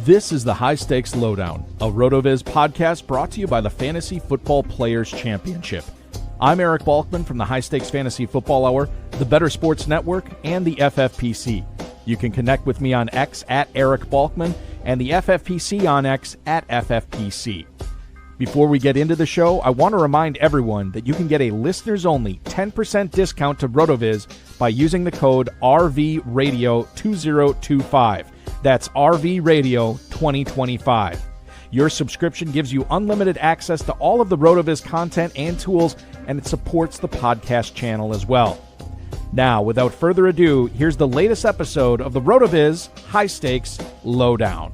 This is the High-Stakes Lowdown, a RotoViz podcast brought to you by the Fantasy Football Players Championship. I'm Eric Balkman from the High-Stakes Fantasy Football Hour, the Better Sports Network, and the FFPC. You can connect with me on X at Eric Balkman and the FFPC on X at FFPC. Before we get into the show, I want to remind everyone that you can get a listeners-only 10% discount to RotoViz by using the code RVRadio2025. That's RV Radio 2025. Your subscription gives you unlimited access to all of the RotoViz content and tools, and it supports the podcast channel as well. Now, without further ado, here's the latest episode of the RotoViz High-Stakes Lowdown.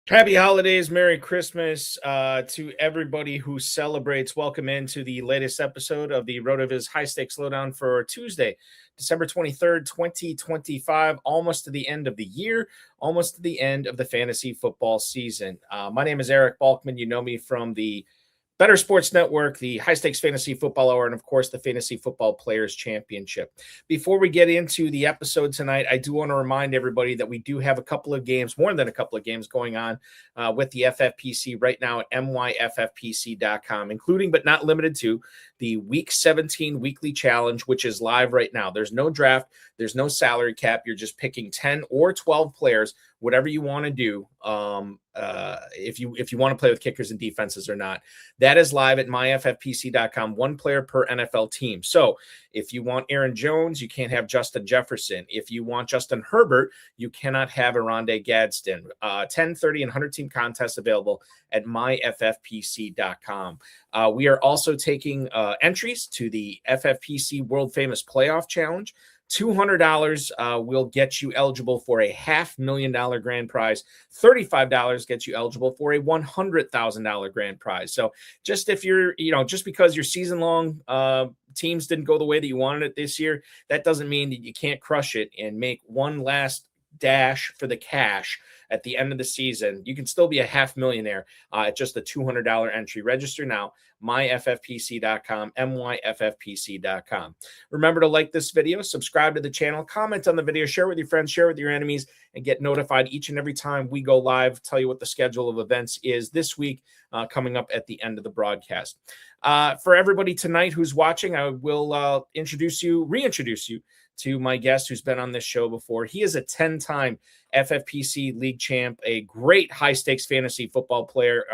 Happy holidays, Merry Christmas to everybody who celebrates. Welcome into the latest episode of the RotoViz High-Stakes Lowdown for Tuesday, December 23rd, 2025, almost to the end of the year, almost to the end of the fantasy football season. My name is Eric Balkman. You know me from the Better Sports Network, the High-Stakes Fantasy Football Hour, and, of course, the Fantasy Football Players Championship. Before we get into the episode tonight, I do want to remind everybody that we do have a couple of games, more than a couple of games going on with the FFPC right now at myffpc.com, including but not limited to the Week 17 Weekly Challenge, which is live right now. There's no draft. There's no salary cap. You're just picking 10 or 12 players, whatever you want to do, if you want to play with kickers and defenses or not. That is live at myffpc.com, one player per NFL team. So if you want Aaron Jones, you can't have Justin Jefferson. If you want Justin Herbert, you cannot have Oronde Gadsden. 10, 30, and 100-team contests available at myffpc.com. We are also taking entries to the FFPC World Famous Playoff Challenge. $200 will get you eligible for a $500,000 grand prize. $35 gets you eligible for a $100,000 grand prize. So just if you're, just because your season long teams didn't go the way that you wanted it this year, that doesn't mean that you can't crush it and make one last dash for the cash at the end of the season. You can still be a $500,000 at just a $200 entry. Register now, myffpc.com, myffpc.com. Remember to like this video, subscribe to the channel, comment on the video, share with your friends, share with your enemies, and get notified each and every time we go live. Tell you what the schedule of events is this week coming up at the end of the broadcast. For everybody tonight who's watching, I will reintroduce you to my guest who's been on this show before. He is a 10-time FFPC league champ, a great high-stakes fantasy football player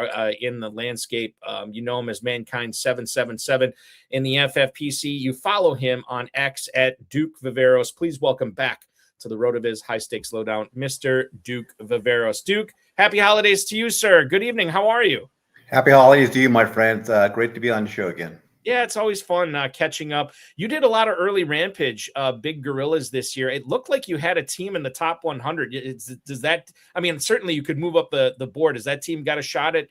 in the landscape. You know him as Mankind 777 in the FFPC. You follow him on X at Duke Viveros. Please welcome back to the RotoViz High-Stakes Lowdown, Mr. Duke Viveros. Duke, happy holidays to you, sir. Good evening. How are you? Happy holidays to you, my friend. Great to be on the show again. Yeah, it's always fun catching up. You did a lot of early Rampage Big Gorillas this year. It looked like you had a team in the top 100. Does that? I mean, certainly you could move up the board. Has that team got a shot at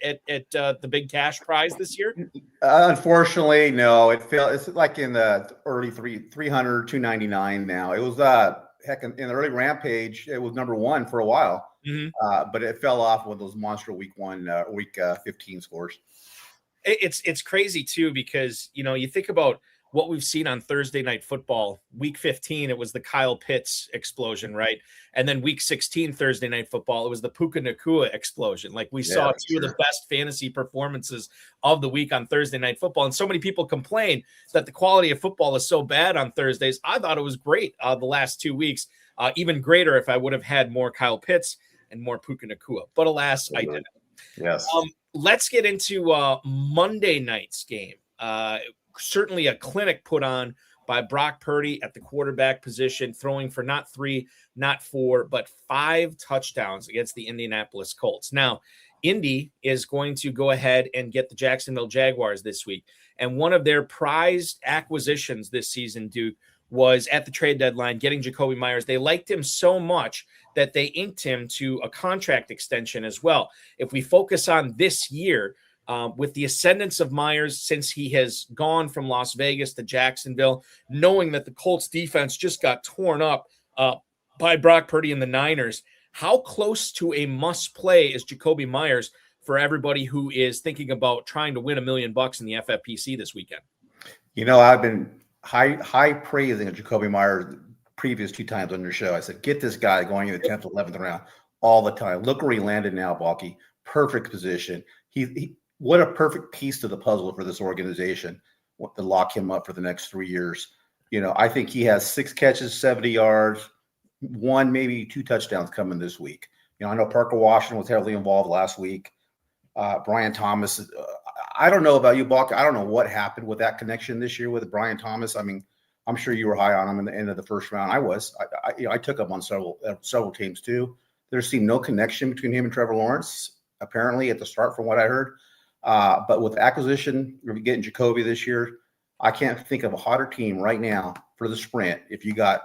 the big cash prize this year? Unfortunately, no. It fell. It's like in the early 300, 299 now. It was heck in the early Rampage. It was number one for a while, but it fell off with those monster week 15 scores. It's crazy too, because you think about what we've seen on Thursday Night Football. Week 15, it was the Kyle Pitts explosion, right? And then Week 16 Thursday Night Football, it was the Puka Nacua explosion. Like we saw two of the best fantasy performances of the week on Thursday Night Football. And so many people complain that the quality of football is so bad on Thursdays. I thought it was great the last 2 weeks, even greater if I would have had more Kyle Pitts and more Puka Nacua. But alas, I didn't. Yes. Let's get into Monday night's game. Certainly a clinic put on by Brock Purdy at the quarterback position, throwing for not 3, not 4, but 5 touchdowns against the Indianapolis Colts. Now, Indy is going to go ahead and get the Jacksonville Jaguars this week. And one of their prized acquisitions this season, Duke, was at the trade deadline getting Jacoby Myers. They liked him so much that they inked him to a contract extension as well. If we focus on this year, with the ascendance of Myers since he has gone from Las Vegas to Jacksonville, knowing that the Colts defense just got torn up by Brock Purdy and the Niners, how close to a must play is Jacoby Myers for everybody who is thinking about trying to win $1 million in the FFPC this weekend? I've been high praising Jacoby Myers previous 2 times on your show. I said, get this guy going in the 10th, 11th round all the time. Look where he landed now, Balky. Perfect position. He what a perfect piece to the puzzle for this organization to lock him up for the next 3 years. I think he has 6 catches, 70 yards, 1, maybe 2 touchdowns coming this week. I know Parker Washington was heavily involved last week. Brian Thomas, I don't know about you, Balk. I don't know what happened with that connection this year with Brian Thomas. I mean, I'm sure you were high on him in the end of the first round. I was. I took him on several teams too. There seemed no connection between him and Trevor Lawrence, apparently, at the start, from what I heard. But with acquisition, we're getting Jacoby this year. I can't think of a hotter team right now for the sprint if you got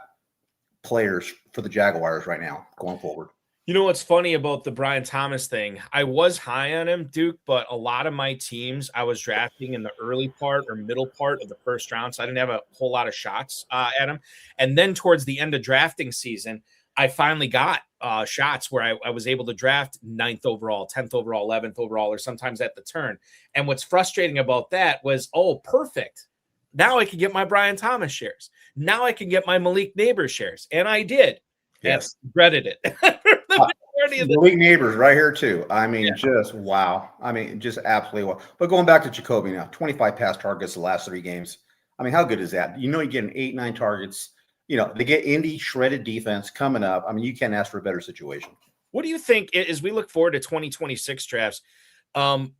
players for the Jaguars right now going forward. What's funny about the Brian Thomas thing? I was high on him, Duke, but a lot of my teams I was drafting in the early part or middle part of the first round, so I didn't have a whole lot of shots at him. And then towards the end of drafting season, I finally got shots where I was able to draft 9th overall, 10th overall, 11th overall, or sometimes at the turn. And what's frustrating about that was, perfect. Now I can get my Brian Thomas shares. Now I can get my Malik Neighbors shares. And I did. Yes. And regretted it. Malik Neighbors right here too. I mean, just wow. I mean, just absolutely wow. But going back to Jacoby now, 25 pass targets the last 3 games. I mean, how good is that? You're getting 8, 9 targets. They get Indy shredded defense coming up. I mean, you can't ask for a better situation. What do you think as we look forward to 2026 drafts?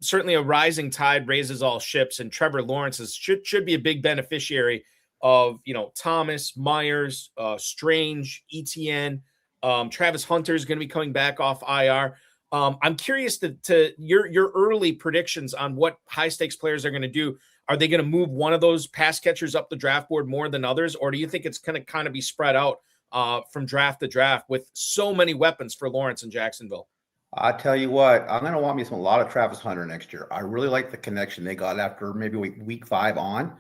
Certainly a rising tide raises all ships, and Trevor Lawrence should be a big beneficiary of, Thomas, Myers, Strange, ETN. Travis Hunter is going to be coming back off IR. I'm curious to your early predictions on what high stakes players are going to do. Are they going to move one of those pass catchers up the draft board more than others, or do you think it's going to kind of be spread out from draft to draft with so many weapons for Lawrence and Jacksonville? I tell you what, I'm going to want me a lot of Travis Hunter next year. I really like the connection they got after maybe week 5 on.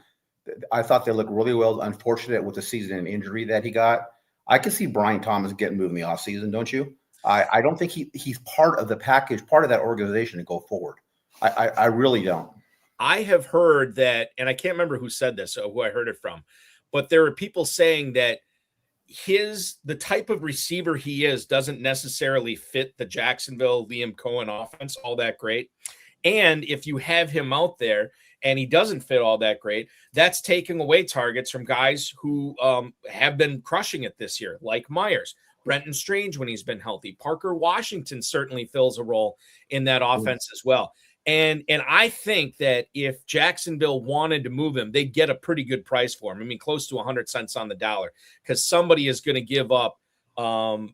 I thought they looked really well. Unfortunate with the season and injury that he got. I can see Brian Thomas getting moved in the offseason, don't you? I don't think he's part of the package, part of that organization to go forward. I really don't. I have heard that, and I can't remember who said this or who I heard it from, but there are people saying that the type of receiver he is doesn't necessarily fit the Jacksonville Liam Cohen offense all that great. And if you have him out there and he doesn't fit all that great, that's taking away targets from guys who have been crushing it this year, like Myers, Brenton Strange when he's been healthy. Parker Washington certainly fills a role in that offense as well. And I think that if Jacksonville wanted to move him, they'd get a pretty good price for him. I mean, close to 100 cents on the dollar, because somebody is going to give up, a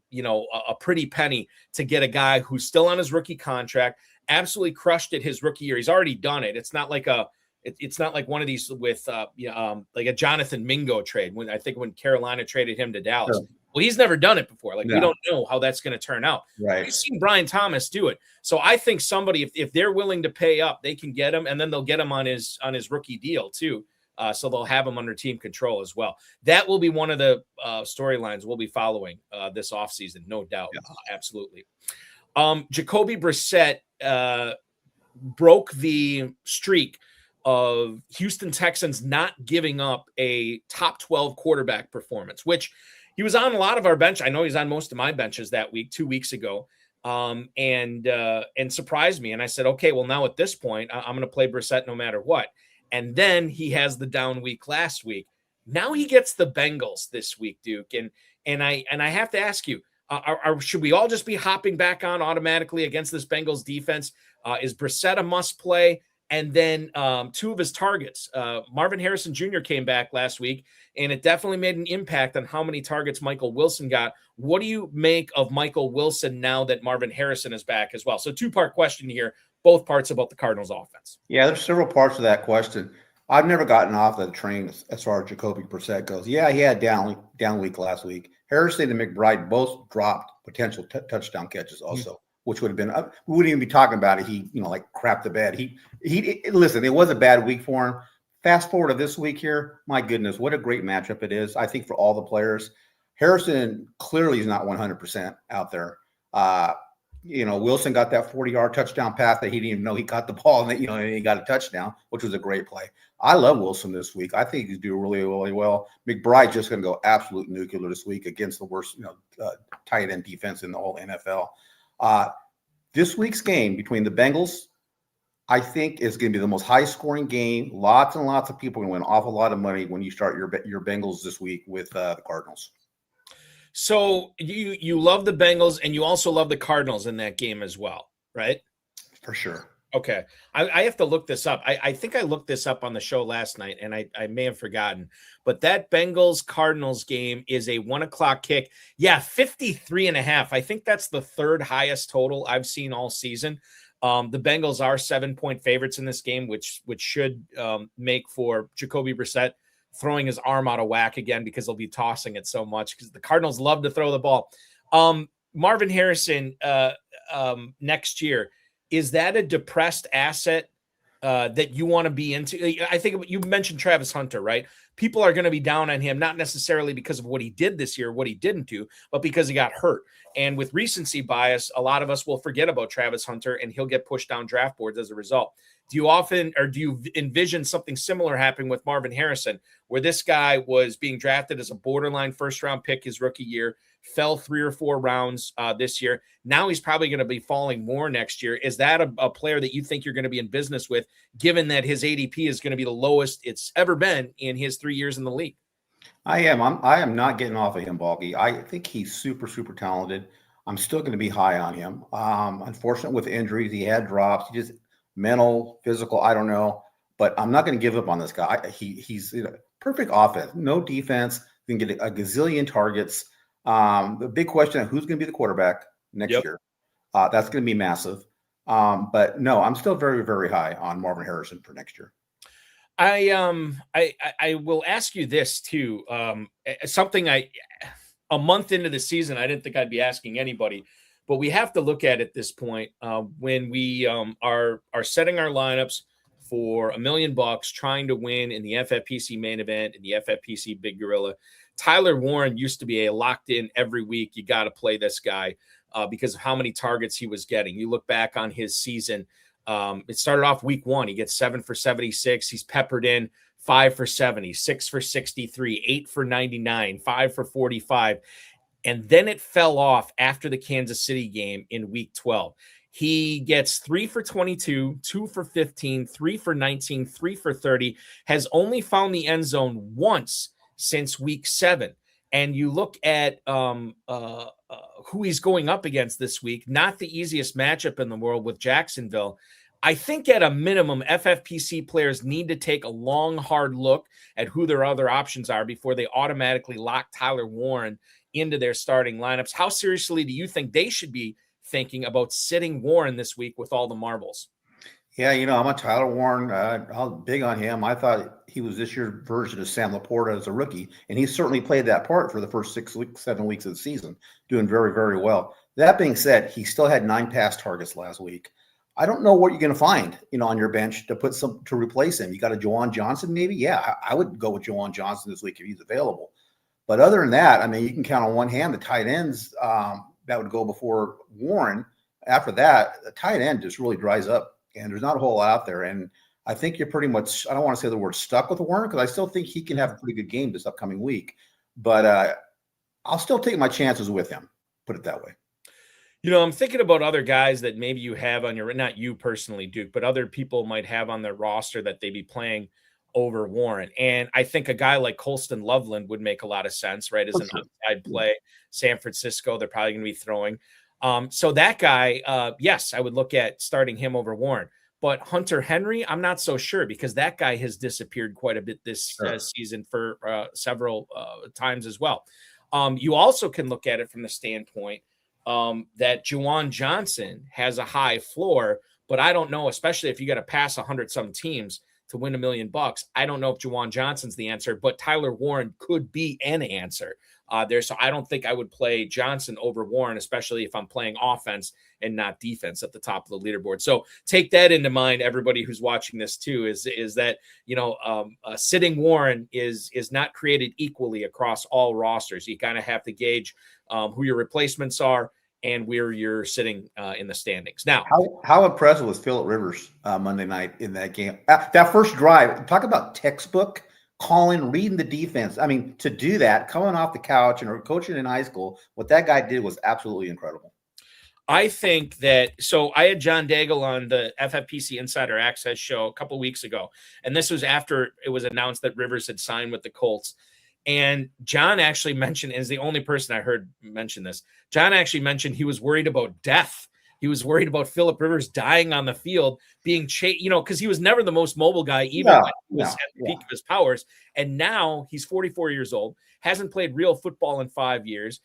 pretty penny to get a guy who's still on his rookie contract, absolutely crushed it his rookie year. He's already done it. It's not like one of these with like a Jonathan Mingo trade when Carolina traded him to Dallas. Sure. Well, he's never done it before. We don't know how that's going to turn out. Right. We've seen Brian Thomas do it. So I think somebody, if they're willing to pay up, they can get him, and then they'll get him on his rookie deal too. So they'll have him under team control as well. That will be one of the storylines we'll be following this offseason, no doubt. Yes. Absolutely. Jacoby Brissett broke the streak of Houston Texans not giving up a top 12 quarterback performance, which he was on a lot of our bench. I know he's on most of my benches that week, 2 weeks ago, and surprised me. And I said, okay, well, now at this point, I'm going to play Brissett no matter what. And then he has the down week last week. Now he gets the Bengals this week, Duke. And I have to ask you, should we all just be hopping back on automatically against this Bengals defense? Is Brissett a must play? And then 2 of his targets, Marvin Harrison Jr. came back last week, and it definitely made an impact on how many targets Michael Wilson got. What do you make of Michael Wilson now that Marvin Harrison is back as well? So 2-part question here, both parts about the Cardinals offense. Yeah, there's several parts of that question. I've never gotten off the train as far as Jacoby Brissett goes. Yeah, he had down week last week. Harrison and McBride both dropped potential touchdown catches also. Mm-hmm. Which would have been, we wouldn't even be talking about it. He, crapped the bed. Listen, it was a bad week for him. Fast forward to this week here. My goodness, what a great matchup it is. I think for all the players, Harrison clearly is not 100% out there. Wilson got that 40-yard touchdown pass that he didn't even know he caught the ball, and and he got a touchdown, which was a great play. I love Wilson this week. I think he's doing really, really well. McBride's just going to go absolute nuclear this week against the worst, tight end defense in the whole NFL. This week's game between the Bengals, I think, is going to be the most high-scoring game. Lots and lots of people are going to win an awful lot of money when you start your Bengals this week with the Cardinals. So you love the Bengals, and you also love the Cardinals in that game as well, right? For sure. Okay. I have to look this up. I think I looked this up on the show last night, and I may have forgotten. But that Bengals-Cardinals game is a 1:00 kick. Yeah, 53.5. I think that's the third highest total I've seen all season. The Bengals are 7-point favorites in this game, which should make for Jacoby Brissett throwing his arm out of whack again, because they'll be tossing it so much because the Cardinals love to throw the ball. Marvin Harrison next year, is that a depressed asset that you want to be into? I think you mentioned Travis Hunter, right? People are going to be down on him, not necessarily because of what he did this year, what he didn't do, but because he got hurt. And with recency bias, a lot of us will forget about Travis Hunter, and he'll get pushed down draft boards as a result. Do you envision something similar happening with Marvin Harrison, where this guy was being drafted as a borderline first-round pick his rookie year, fell 3 or 4 rounds this year? Now he's probably going to be falling more next year. Is that a player that you think you're going to be in business with, given that his ADP is going to be the lowest it's ever been in his 3 years in the league? I am not getting off of him, Balky. I think he's super, super talented. I'm still going to be high on him. Unfortunate with injuries, he had drops. He just mental, physical, I don't know. But I'm not going to give up on this guy. He's perfect offense, no defense. He can get a gazillion targets. The big question is who's going to be the quarterback next year. That's going to be massive. But no, I'm still very, very high on Marvin Harrison for next year. I will ask you this too. Something a month into the season, I didn't think I'd be asking anybody, but we have to look at this point when we are setting our lineups for $1 million, trying to win in the FFPC Main Event and the FFPC Big Gorilla. Tyler Warren used to be a locked in every week. You got to play this guy because of how many targets he was getting. You look back on his season. It started off week 1. He gets 7 for 76. He's peppered in 5 for 70, 6 for 63, 8 for 99, 5 for 45. And then it fell off after the Kansas City game in week 12. He gets 3 for 22, 2 for 15, 3 for 19, 3 for 30, has only found the end zone once since week 7. And you look at who he's going up against this week, not the easiest matchup in the world with Jacksonville. I think at a minimum, FFPC players need to take a long, hard look at who their other options are before they automatically lock Tyler Warren into their starting lineups. How seriously do you think they should be thinking about sitting Warren this week with all the marbles? Yeah, I'm a Tyler Warren. I'm big on him. I thought he was this year's version of Sam Laporta as a rookie, and he certainly played that part for the first 7 weeks of the season, doing very, very well. That being said, he still had 9 pass targets last week. I don't know what you're going to find, on your bench to replace him. You got a Juwan Johnson, maybe? Yeah, I would go with Juwan Johnson this week if he's available. But other than that, you can count on one hand the tight ends that would go before Warren. After that, the tight end just really dries up, and there's not a whole lot out there. And I think you're pretty much, I don't want to say the word stuck with Warren, because I still think he can have a pretty good game this upcoming week. But I'll still take my chances with him, put it that way. I'm thinking about other guys that maybe you have on your, not you personally, Duke, but other people might have on their roster that they be playing over Warren. And I think a guy like Colston Loveland would make a lot of sense, right? As an outside play, San Francisco, they're probably going to be throwing. So that guy, yes, I would look at starting him over Warren. But Hunter Henry, I'm not so sure, because that guy has disappeared quite a bit this season for several times as well. You also can look at it from the standpoint that Juwan Johnson has a high floor, but I don't know, especially if you got to pass 100-some teams to win $1 million. I don't know if Juwan Johnson's the answer, but Tyler Warren could be an answer there. So I don't think I would play Johnson over Warren, especially if I'm playing offense and not defense at the top of the leaderboard. So take that into mind, everybody who's watching this too, is that, sitting Warren is not created equally across all rosters. You kind of have to gauge who your replacements are and where you're sitting in the standings. Now, how impressive was Phillip Rivers Monday night in that game? That first drive, talk about textbook calling, reading the defense. I mean, to do that, coming off the couch and coaching in high school, what that guy did was absolutely incredible. I think that, so I had John Daigle on the FFPC Insider Access show a couple weeks ago, and this was after it was announced that Rivers had signed with the Colts. And John actually mentioned, is the only person I heard mention this, John actually mentioned he was worried about death. He was worried about Phillip Rivers dying on the field, being chased, because he was never the most mobile guy, even when he was at the peak of his powers. And now he's 44 years old, hasn't played real football in 5 years,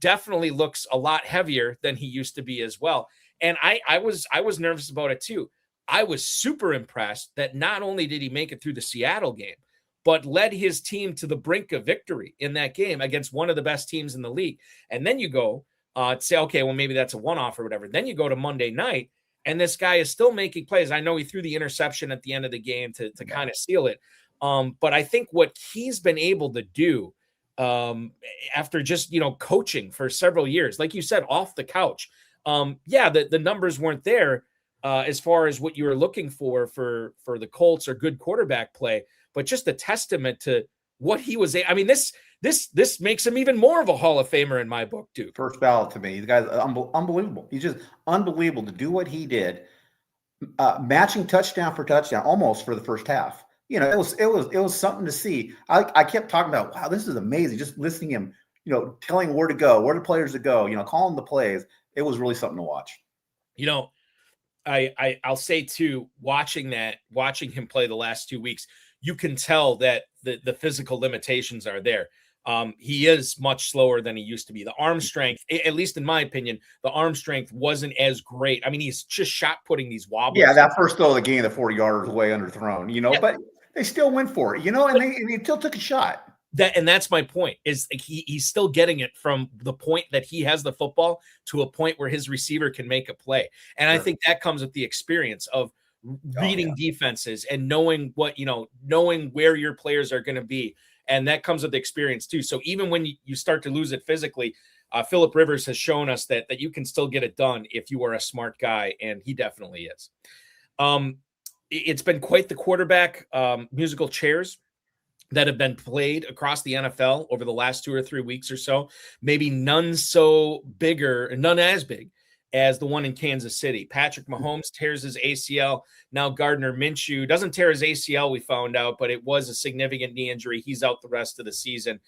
definitely looks a lot heavier than he used to be as well. And I was nervous about it too. I was super impressed that not only did he make it through the Seattle game, but led his team to the brink of victory in that game against one of the best teams in the league. And then you go to say, okay, well, maybe that's a one-off or whatever. Then you go to Monday night, and this guy is still making plays. I know he threw the interception at the end of the game to kind of seal it. But I think what he's been able to do after just, coaching for several years, like you said, off the couch, the numbers weren't there as far as what you were looking for the Colts or good quarterback play, but just a testament to what he was. I mean, this makes him even more of a Hall of Famer in my book, Duke. First ballot to me. The guy's unbelievable. He's just unbelievable to do what he did, matching touchdown for touchdown, almost for the first half. It was something to see. I kept talking about, wow, this is amazing. Just listening to him, telling where to go, where the players to go, calling the plays. It was really something to watch. I'll say too, watching him play the last 2 weeks, you can tell that the physical limitations are there. He is much slower than he used to be. The arm strength, at least in my opinion, the arm strength wasn't as great. I mean, he's just shot putting these wobbles. Yeah, that first throw of the game, the 40-yarder was way underthrown, but they still went for it, and they still took a shot. That's my point, is he's still getting it from the point that he has the football to a point where his receiver can make a play. And sure. I think that comes with the experience of reading defenses and knowing where your players are going to be. And that comes with experience too. So even when you start to lose it physically, Phillip Rivers has shown us that you can still get it done if you are a smart guy, and he definitely is. It's been quite the quarterback musical chairs that have been played across the NFL over the last 2 or 3 weeks or so. Maybe none as big as the one in Kansas City. Patrick Mahomes tears his ACL. Now Gardner Minshew doesn't tear his ACL, we found out, but it was a significant knee injury. He's out the rest of the season.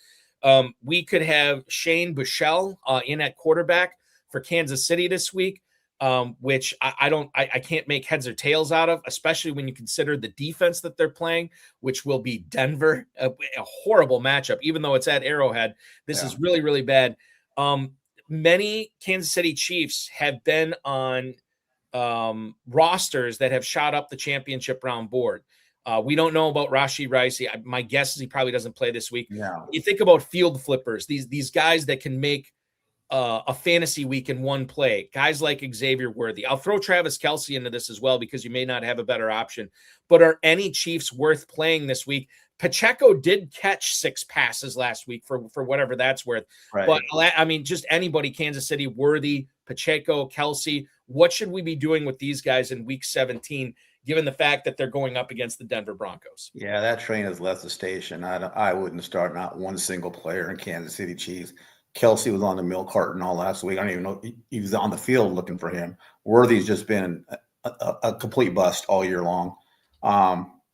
We could have Shane Buechele in at quarterback for Kansas City this week, which I can't make heads or tails out of, especially when you consider the defense that they're playing, which will be Denver, a horrible matchup, even though it's at Arrowhead. This is really, really bad. Many Kansas City Chiefs have been on rosters that have shot up the championship round board. We don't know about Rashee Rice. My guess is he probably doesn't play this week. Yeah. You think about field flippers, these guys that can make a fantasy week in one play, guys like Xavier Worthy. I'll throw Travis Kelce into this as well, because you may not have a better option. But are any Chiefs worth playing this week? Pacheco did catch 6 passes last week for whatever that's worth. Right. But I mean, just anybody, Kansas City, Worthy, Pacheco, Kelce, what should we be doing with these guys in week 17, given the fact that they're going up against the Denver Broncos? Yeah, that train has left the station. I wouldn't start not one single player in Kansas City Chiefs. Kelce was on the milk carton all last week. I don't even know he was on the field looking for him. Worthy's just been a complete bust all year long.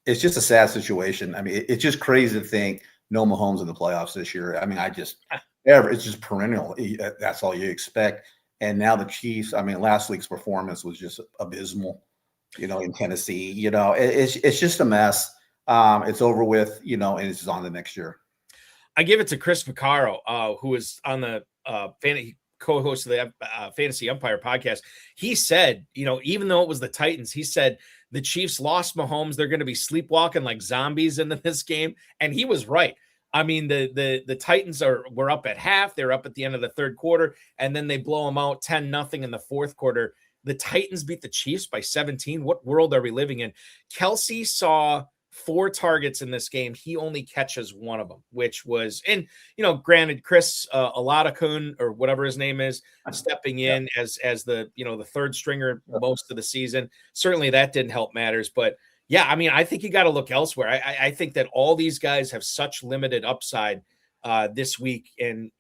It's just a sad situation. I mean, it's just crazy to think no Mahomes in the playoffs this year. I mean, it's just perennial. That's all you expect. And now the Chiefs, I mean, last week's performance was just abysmal, in Tennessee. It's just a mess. It's over with, and it's just on the next year. I give it to Chris Vaccaro, who is on the co-host of the Fantasy Empire podcast. He said, even though it was the Titans, he said the Chiefs lost Mahomes. They're going to be sleepwalking like zombies into this game. And he was right. I mean, the Titans were up at half. They're up at the end of the third quarter, and then they blow them out 10-0 in the fourth quarter. The Titans beat the Chiefs by 17. What world are we living in? Kelce saw 4 targets in this game. He only catches one of them, which was, and granted, Chris Aladakun or whatever his name is, stepping in as the the third stringer most of the season. Certainly that didn't help matters, but yeah, I mean, I think you got to look elsewhere. I think that all these guys have such limited upside this week in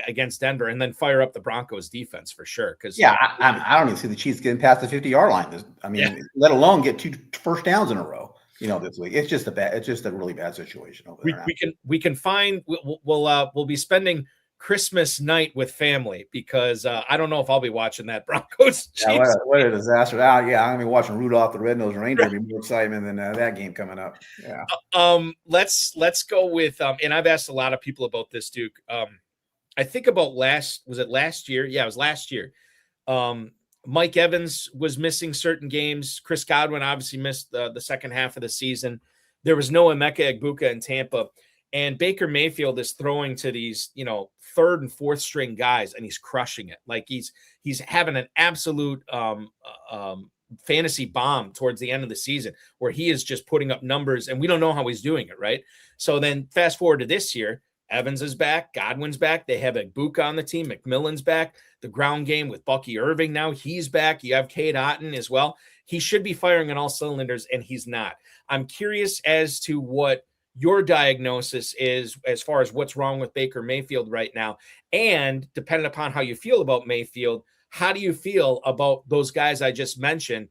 against Denver, and then fire up the Broncos defense for sure. Because I don't even see the Chiefs getting past the 50-yard line. I mean, let alone get 2 first downs in a row. This week it's just a really bad situation over there. We can find we'll be spending Christmas night with family because I don't know if I'll be watching that Broncos. Yeah, what a disaster! I'm gonna be watching Rudolph the Red-Nosed Reindeer. Be more excitement than that game coming up. Yeah. Let's go with and I've asked a lot of people about this, Duke. I think about last year? Yeah, it was last year. Mike Evans was missing certain games. Chris Godwin obviously missed the second half of the season. There was no Emeka Egbuka in Tampa. And Baker Mayfield is throwing to these, third and fourth string guys, and he's crushing it. Like he's having an absolute fantasy bomb towards the end of the season where he is just putting up numbers, and we don't know how he's doing it, right? So then fast forward to this year, Evans is back, Godwin's back. They have Egbuka on the team. McMillan's back. The ground game with Bucky Irving now, he's back. You have Cade Otton as well. He should be firing on all cylinders, and he's not. I'm curious as to what your diagnosis is as far as what's wrong with Baker Mayfield right now. And depending upon how you feel about Mayfield, how do you feel about those guys I just mentioned,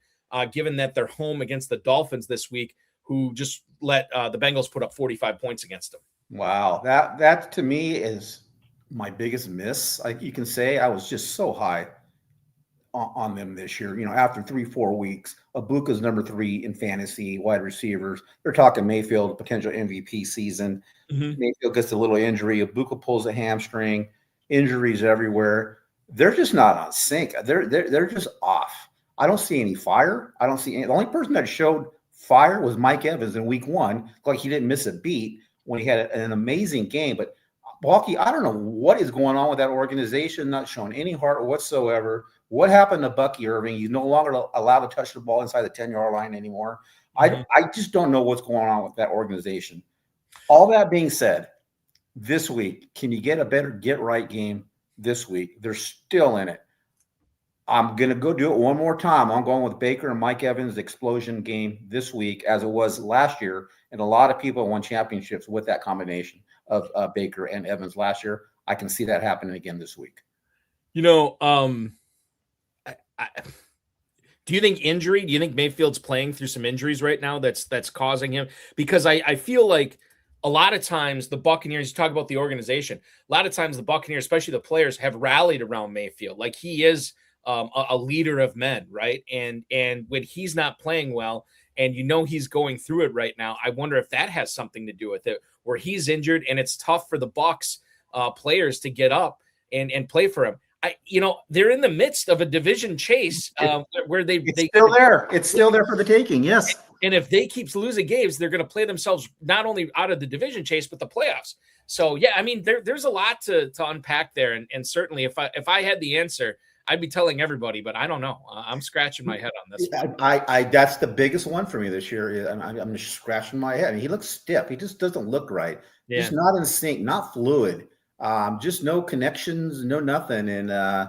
given that they're home against the Dolphins this week, who just let the Bengals put up 45 points against them? Wow. That to me is my biggest miss. You can say I was just so high on them this year. After 3-4 weeks, Abuka's number 3 in fantasy wide receivers. They're talking Mayfield potential MVP season. Mm-hmm. Mayfield gets a little injury. Abuka pulls a hamstring. Injuries everywhere. They're just not on sync. They're just off. I don't see any fire. I don't see any. The only person that showed fire was Mike Evans in week 1. Like he didn't miss a beat when he had an amazing game. But Balky, I don't know what is going on with that organization. Not showing any heart whatsoever. What happened to Bucky Irving? He's no longer allowed to touch the ball inside the 10-yard line anymore. Mm-hmm. I just don't know what's going on with that organization. All that being said, this week, can you get a better get-right game this week? They're still in it. I'm going to go do it one more time. I'm going with Baker and Mike Evans' explosion game this week as it was last year. And a lot of people won championships with that combination of Baker and Evans last year. I can see that happening again this week. Do you think injury? Do you think Mayfield's playing through some injuries right now that's causing him? Because I feel like a lot of times the Buccaneers, you talk about the organization, a lot of times the Buccaneers, especially the players, have rallied around Mayfield. Like he is a leader of men, right? And when he's not playing well and he's going through it right now, I wonder if that has something to do with it, where he's injured and it's tough for the Bucs players to get up and play for him. They're in the midst of a division chase where it's still there. It's still there for the taking. Yes. And if they keep losing games, they're going to play themselves not only out of the division chase, but the playoffs. So, yeah, I mean, there's a lot to unpack there. And certainly if I had the answer, I'd be telling everybody, but I don't know. I'm scratching my head on this. I that's the biggest one for me this year. I'm just scratching my head. He looks stiff. He just doesn't look right. Yeah. Just not in sync, not fluid. Just no connections, no nothing. And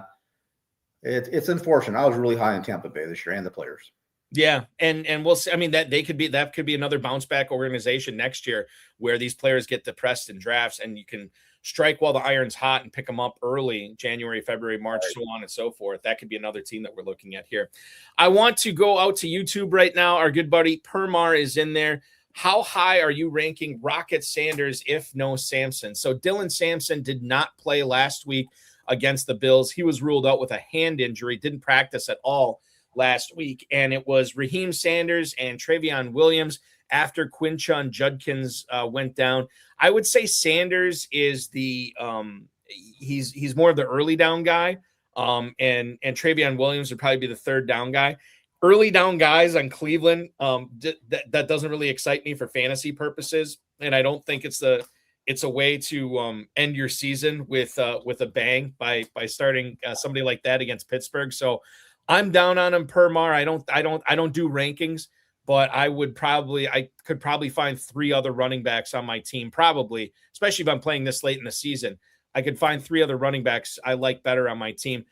it's unfortunate. I was really high in Tampa Bay this year and the players. Yeah. And we'll see. I mean, that could be another bounce back organization next year where these players get depressed in drafts and you can strike while the iron's hot and pick them up early, January, February, March, so on and so forth. That could be another team that we're looking at here. I want to go out to YouTube right now. Our good buddy Permar is in there. How high are you ranking Rocket Sanders if no Sampson? So Dylan Sampson did not play last week against the Bills. He was ruled out with a hand injury, didn't practice at all last week. And it was Raheem Sanders and Travion Williams after Quinchon Judkins went down. I would say Sanders is the he's more of the early down guy. And Travion Williams would probably be the third down guy. Early down guys on Cleveland, that doesn't really excite me for fantasy purposes, and I don't think it's a way to end your season with a bang by starting somebody like that against Pittsburgh. So I'm down on him per Mar. I don't do rankings, but I could probably find 3 other running backs on my team, probably, especially if I'm playing this late in the season. I could find 3 other running backs I like better on my team.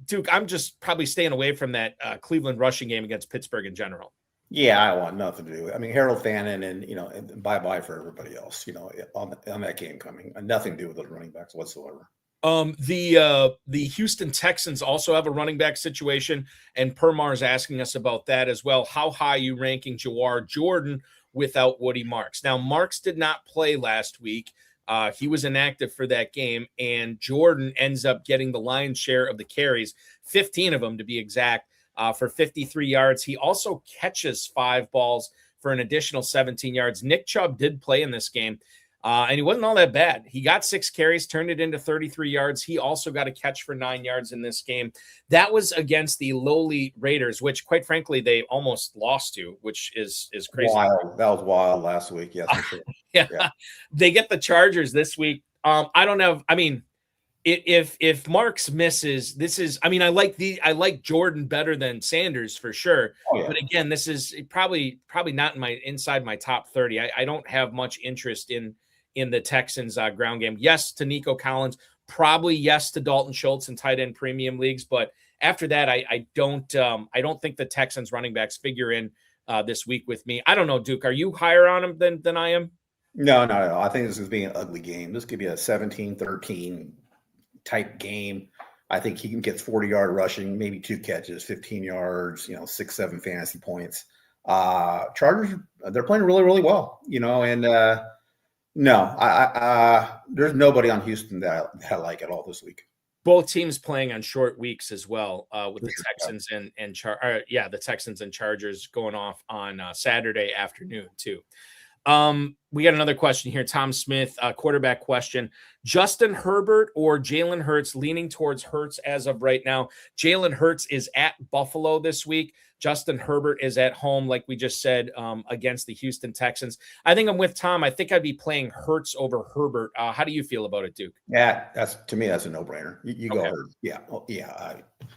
Duke, I'm just probably staying away from that Cleveland rushing game against Pittsburgh in general. Yeah, I want nothing to do with it. I mean, Harold Fannin and bye-bye for everybody else, on that game coming. Nothing to do with those running backs whatsoever. The Houston Texans also have a running back situation, and Permar is asking us about that as well. How high are you ranking Jawar Jordan without Woody Marks? Now, Marks did not play last week. He was inactive for that game, and Jordan ends up getting the lion's share of the carries, 15 of them to be exact, for 53 yards. He also catches 5 balls for an additional 17 yards. Nick Chubb did play in this game, and he wasn't all that bad. He got 6 carries, turned it into 33 yards. He also got a catch for 9 yards in this game. That was against the lowly Raiders, which, quite frankly, they almost lost to, which is crazy. Wild. That was wild last week. Yes, for sure. Yeah. They get the Chargers this week. I don't know. I mean, if Marks misses, I like Jordan better than Sanders for sure. Oh, yeah. But again, this is probably not inside my top 30. I don't have much interest in the Texans ground game. Yes to Nico Collins, probably yes to Dalton Schultz in tight end premium leagues. But after that, I don't think the Texans running backs figure in this week with me. I don't know, Duke, are you higher on them than I am? No. I think this is being an ugly game. This could be a 17-13 type game. I think he can get 40-yard rushing, maybe 2 catches, 15 yards, 6-7 fantasy points. Chargers, they're playing really, really well, and no, there's nobody on Houston that I like at all this week. Both teams playing on short weeks as well, with the Texans the Texans and Chargers going off on Saturday afternoon too. We got another question here. Tom Smith, quarterback question. Justin Herbert or Jalen Hurts? Leaning towards Hurts as of right now. Jalen Hurts is at Buffalo this week. Justin Herbert is at home, like we just said, against the Houston Texans. I think I'm with Tom. I think I'd be playing Hurts over Herbert. How do you feel about it, Duke? Yeah, to me, that's a no-brainer. You go Hurts. Yeah.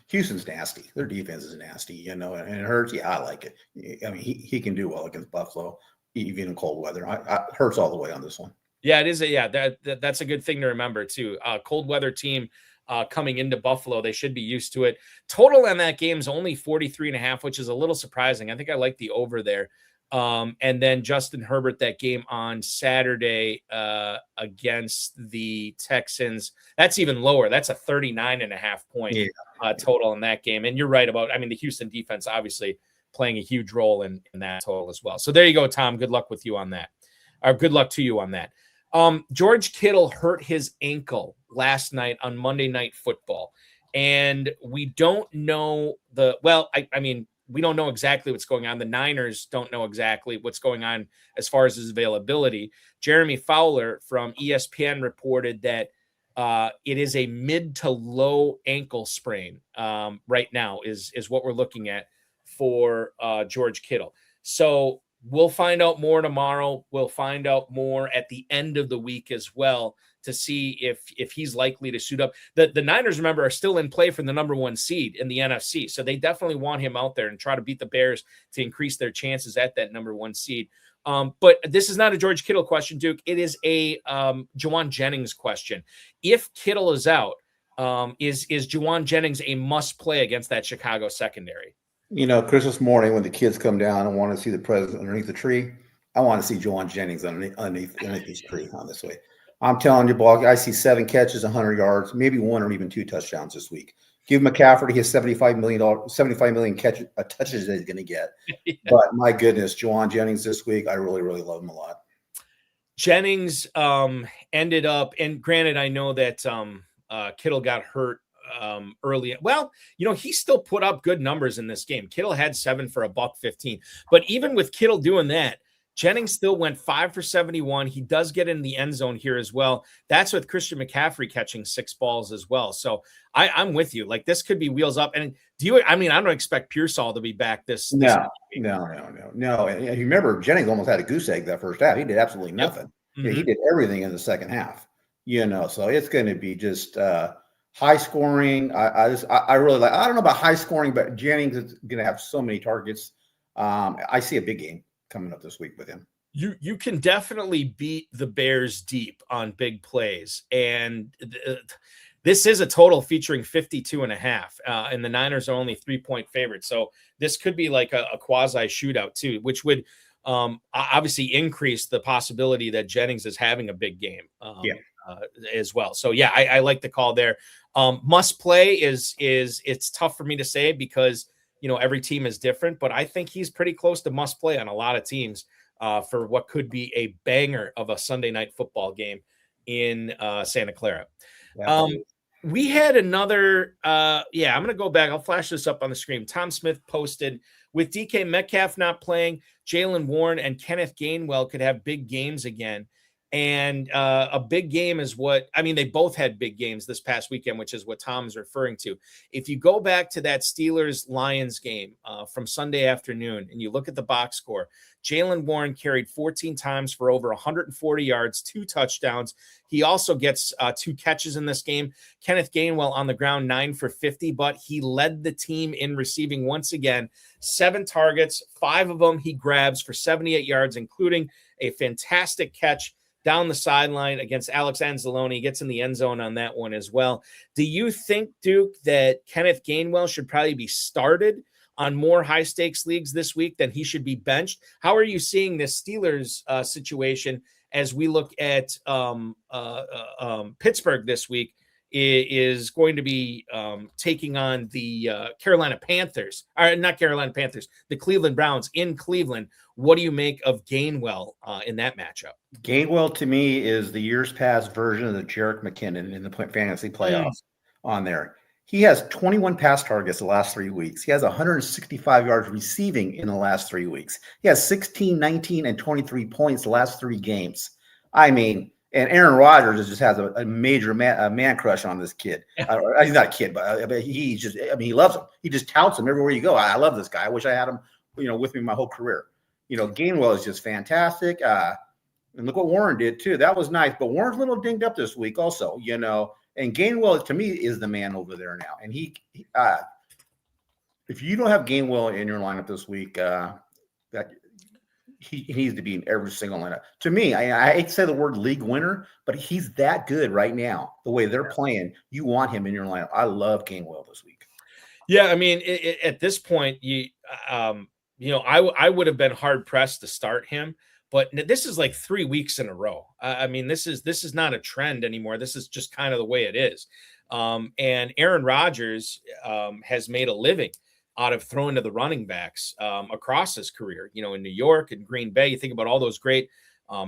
Houston's nasty. Their defense is nasty, and Hurts, I like it. I mean, he can do well against Buffalo, even in cold weather. I Hurts all the way on this one. Yeah, it is. That's a good thing to remember too. Cold weather team coming into Buffalo, they should be used to it. Total on that game is only 43.5, which is a little surprising. I think I like the over there. And then Justin Herbert, that game on Saturday against the Texans, that's even lower. That's a 39.5 point total in that game. And you're right about, the Houston defense obviously playing a huge role in that total as well. So there you go, Tom. Good luck with you on that. Or good luck to you on that. George Kittle hurt his ankle last night on Monday Night Football. And we don't know we don't know exactly what's going on. The Niners don't know exactly what's going on as far as his availability. Jeremy Fowler from ESPN reported that it is a mid to low ankle sprain right now is what we're looking at for George Kittle. So we'll find out more tomorrow. We'll find out more at the end of the week as well to see if he's likely to suit up. The Niners, remember, are still in play for the number 1 seed in the NFC. So they definitely want him out there and try to beat the Bears to increase their chances at that number 1 seed. But this is not a George Kittle question, Duke. It is a Juwan Jennings question. If Kittle is out, is Juwan Jennings a must play against that Chicago secondary? Christmas morning when the kids come down and want to see the present underneath the tree, I want to see Juwan Jennings underneath this tree on this way. I'm telling you, Balk, I see 7 catches, 100 yards, maybe 1 or even 2 touchdowns this week. Give McCaffrey his $75 million touches that he's going to get. Yeah. But my goodness, Juwan Jennings this week, I really, really love him a lot. Jennings ended up, and granted, I know that Kittle got hurt early. Well, he still put up good numbers in this game. Kittle had 7 for $115. But even with Kittle doing that, Jennings still went 5 for 71. He does get in the end zone here as well. That's with Christian McCaffrey catching 6 balls as well. So I'm with you. Like, this could be wheels up. And I don't expect Pearsall to be back this No. And you remember, Jennings almost had a goose egg that first half. He did absolutely nothing. Yep. Mm-hmm. He did everything in the second half. So it's going to be just high scoring. I really like. I don't know about high scoring, but Jennings is going to have so many targets. I see a big game coming up this week with him. You can definitely beat the Bears deep on big plays. And this is a total featuring 52.5, and the Niners are only 3-point favorites. So this could be like a quasi shootout too, which would obviously increase the possibility that Jennings is having a big game as well. So yeah, I like the call there. Must play is it's tough for me to say because, every team is different, but I think he's pretty close to must play on a lot of teams for what could be a banger of a Sunday night football game in Santa Clara. We had another, I'm going to go back. I'll flash this up on the screen. Tom Smith posted, with DK Metcalf not playing, Jaylen Warren and Kenneth Gainwell could have big games again. And a big game is they both had big games this past weekend, which is what Tom's referring to. If you go back to that Steelers-Lions game from Sunday afternoon and you look at the box score, Jaylen Warren carried 14 times for over 140 yards, 2 touchdowns. He also gets 2 catches in this game. Kenneth Gainwell on the ground, 9 for 50, but he led the team in receiving once again. 7 targets, 5 of them he grabs for 78 yards, including a fantastic catch down the sideline against Alex Anzalone. He gets in the end zone on that one as well. Do you think, Duke, that Kenneth Gainwell should probably be started on more high-stakes leagues this week than he should be benched? How are you seeing this Steelers situation as we look at Pittsburgh this week is going to be taking on the Carolina Panthers, or not Carolina Panthers, the Cleveland Browns in Cleveland? What do you make of Gainwell in that matchup? Gainwell, to me, is the years past version of the Jerick McKinnon in the fantasy playoffs on there. He has 21 pass targets the last 3 weeks. He has 165 yards receiving in the last 3 weeks. He has 16, 19, and 23 points the last 3 games. And Aaron Rodgers just has a major man crush on this kid. He's not a kid, but he loves him. He just touts him everywhere you go. I love this guy. I wish I had him, with me my whole career. Gainwell is just fantastic. And look what Warren did too. That was nice. But Warren's a little dinged up this week also, and Gainwell to me is the man over there now. And he if you don't have Gainwell in your lineup this week, he needs to be in every single lineup. To me, I hate to say the word league winner, but he's that good right now. The way they're playing, you want him in your lineup. I love Gainwell this week. Yeah, at this point, I would have been hard pressed to start him, but this is like 3 weeks in a row. This is not a trend anymore. This is just kind of the way it is. And Aaron Rodgers has made a living out of throwing to the running backs across his career. In New York and Green Bay, you think about all those great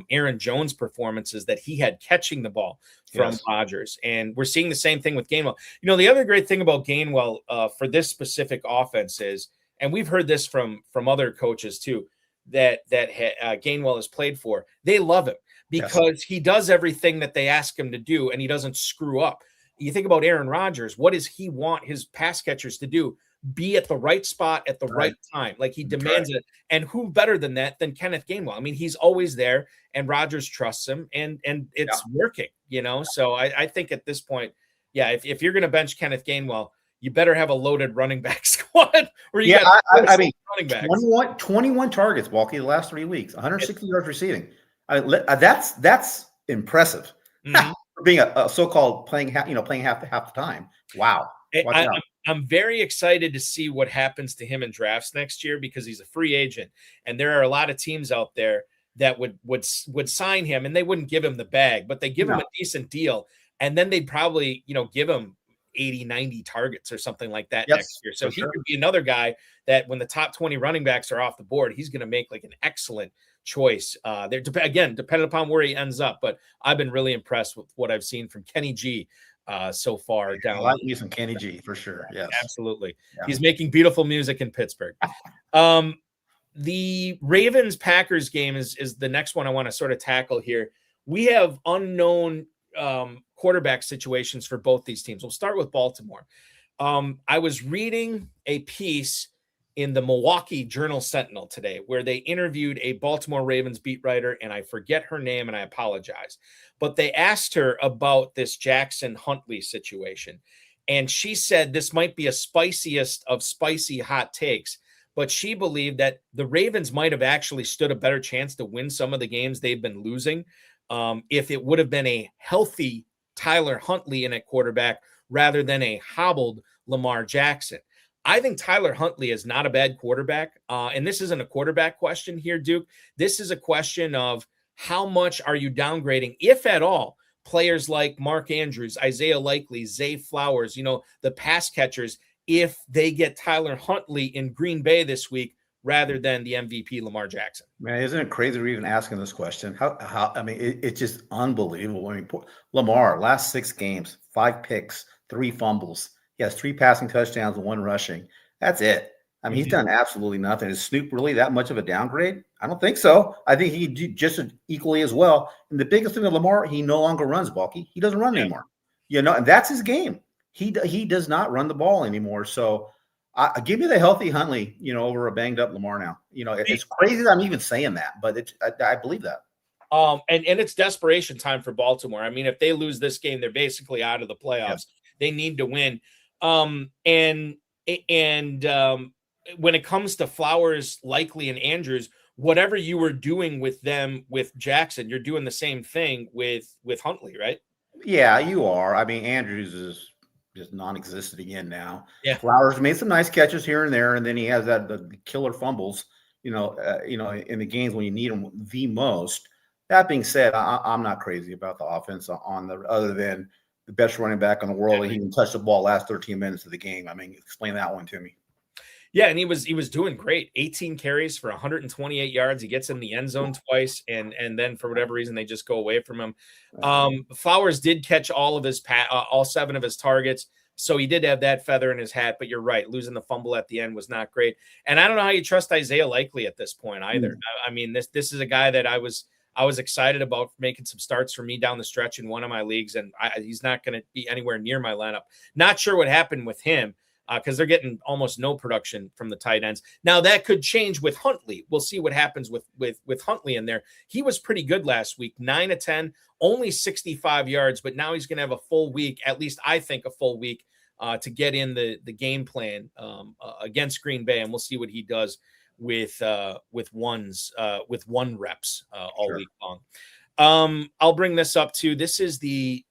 Aaron Jones performances that he had catching the ball from Rodgers. And we're seeing the same thing with Gainwell. The other great thing about Gainwell for this specific offense is, and we've heard this from other coaches too, that Gainwell has played for, they love him because he does everything that they ask him to do and he doesn't screw up. You think about Aaron Rodgers, what does he want his pass catchers to do? Be at the right spot at the right time. Like he demands it. And who better than that than Kenneth Gainwell? He's always there and Rodgers trusts him and it's working, So I think at this point, if you're going to bench Kenneth Gainwell, you better have a loaded running back squad. Where you got running backs. 21 targets, Walkie, the last 3 weeks, 160 yards receiving. That's impressive for being a so-called playing half the time. Wow. I'm very excited to see what happens to him in drafts next year because he's a free agent, and there are a lot of teams out there that would sign him, and they wouldn't give him the bag, but they give him a decent deal, and then they'd probably give him 80, 90 targets or something like that next year. So he could be another guy that when the top 20 running backs are off the board, he's going to make like an excellent choice. There again, depending upon where he ends up. But I've been really impressed with what I've seen from Kenny G so far. Down, I like me some Kenny G for sure. Yes, absolutely. Yeah. He's making beautiful music in Pittsburgh. The Ravens-Packers game is the next one I want to sort of tackle here. We have unknown quarterback situations for both these teams. We'll start with Baltimore. I was reading a piece in the Milwaukee Journal-Sentinel today where they interviewed a Baltimore Ravens beat writer, and I forget her name, and I apologize. But they asked her about this Jackson Huntley situation, and she said this might be a spiciest of spicy hot takes, but she believed that the Ravens might have actually stood a better chance to win some of the games they've been losing if it would have been a healthy Tyler Huntley in at quarterback rather than a hobbled Lamar Jackson. I think Tyler Huntley is not a bad quarterback. And this isn't a quarterback question here, Duke. This is a question of how much are you downgrading, if at all, players like Mark Andrews, Isaiah Likely, Zay Flowers, the pass catchers, if they get Tyler Huntley in Green Bay this week rather than the MVP Lamar Jackson. Man, isn't it crazy we're even asking this question? It's just unbelievable. Lamar, last 6 games, 5 picks, 3 fumbles. He has 3 passing touchdowns and 1 rushing. That's it. He's done absolutely nothing. Is Snoop really that much of a downgrade? I don't think so. I think he did just as equally as well. And the biggest thing with Lamar, he no longer runs, Balky. He doesn't run anymore. And that's his game. He does not run the ball anymore. So give me the healthy Huntley, over a banged up Lamar now. It's crazy that I'm even saying that, but I believe that. And it's desperation time for Baltimore. If they lose this game, they're basically out of the playoffs. They need to win. And when it comes to Flowers, Likely, and Andrews, whatever you were doing with them with Jackson, you're doing the same thing with Huntley, right? Yeah, you are. Andrews is just non-existent again now. Yeah. Flowers made some nice catches here and there, and then he has the killer fumbles, in the games when you need them the most. That being said, I'm not crazy about the offense other than the best running back in the world. He can touch the ball last 13 minutes of the game. Explain that one to me. Yeah, and he was doing great. 18 carries for 128 yards. He gets in the end zone twice, and then for whatever reason they just go away from him. Flowers did catch all 7 of his targets, so he did have that feather in his hat. But you're right, losing the fumble at the end was not great. And I don't know how you trust Isaiah Likely at this point either. This is a guy that I was excited about making some starts for me down the stretch in one of my leagues, and he's not going to be anywhere near my lineup. Not sure what happened with him. Because they're getting almost no production from the tight ends. Now, that could change with Huntley. We'll see what happens with Huntley in there. He was pretty good last week, 9 of 10, only 65 yards, but now he's going to have a full week, at least I think a full week, to get in the game plan against Green Bay, and we'll see what he does with one reps all week long. I'll bring this up too. This is the